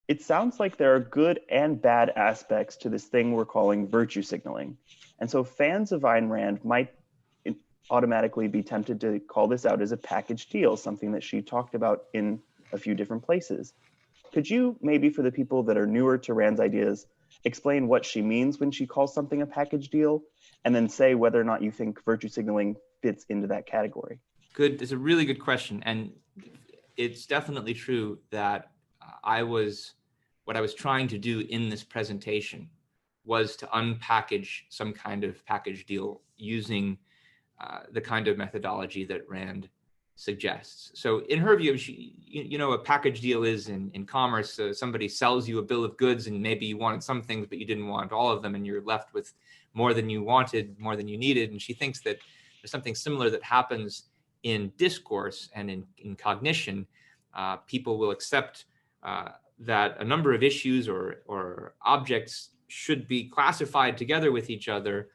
It sounds like there are good and bad aspects to this thing we're calling virtue signaling. And so fans of Ayn Rand might automatically be tempted to call this out as a package deal, something that she talked about in a few different places. Could you, maybe for the people that are newer to Rand's ideas, explain what she means when she calls something a package deal, and then say whether or not you think virtue signaling fits into that category? Good. It's a really good question. And it's definitely true that what I was trying to do in this presentation was to unpackage some kind of package deal using the kind of methodology that Rand suggests. So in her view, a package deal is in commerce, somebody sells you a bill of goods and maybe you wanted some things, but you didn't want all of them and you're left with more than you wanted, more than you needed. And she thinks that there's something similar that happens in discourse and in cognition. People will accept that a number of issues or objects should be classified together with each other,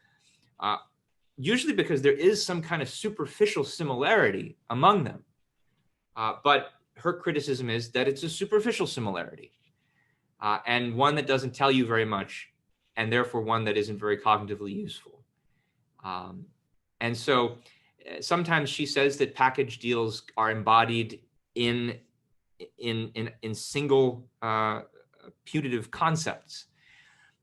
usually because there is some kind of superficial similarity among them. But her criticism is that it's a superficial similarity and one that doesn't tell you very much, and therefore one that isn't very cognitively useful. And so sometimes she says that package deals are embodied in single putative concepts.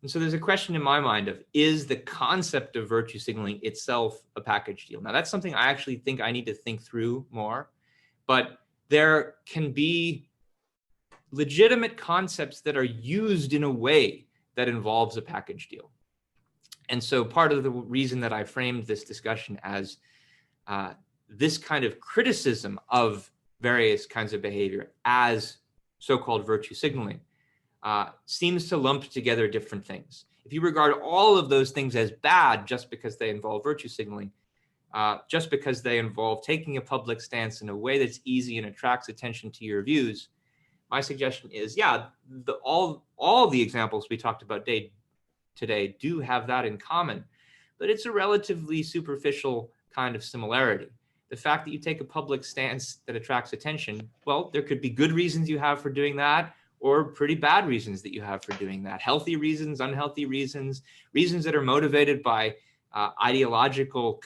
And so there's a question in my mind of, is the concept of virtue signaling itself a package deal? Now, that's something I actually think I need to think through more, but there can be legitimate concepts that are used in a way that involves a package deal. And so part of the reason that I framed this discussion as this kind of criticism of various kinds of behavior as so-called virtue signaling seems to lump together different things. If you regard all of those things as bad just because they involve virtue signaling, just because they involve taking a public stance in a way that's easy and attracts attention to your views, my suggestion is, yeah, all the examples we talked about today do have that in common, but it's a relatively superficial kind of similarity. The fact that you take a public stance that attracts attention, well, there could be good reasons you have for doing that, or pretty bad reasons that you have for doing that. Healthy reasons, unhealthy reasons, reasons that are motivated by ideological,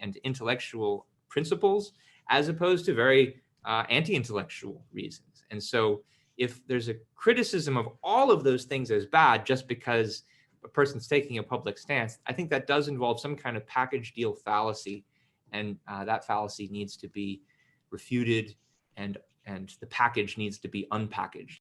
and intellectual principles, as opposed to very anti-intellectual reasons. And so if there's a criticism of all of those things as bad just because a person's taking a public stance, I think that does involve some kind of package deal fallacy, and that fallacy needs to be refuted, and the package needs to be unpackaged.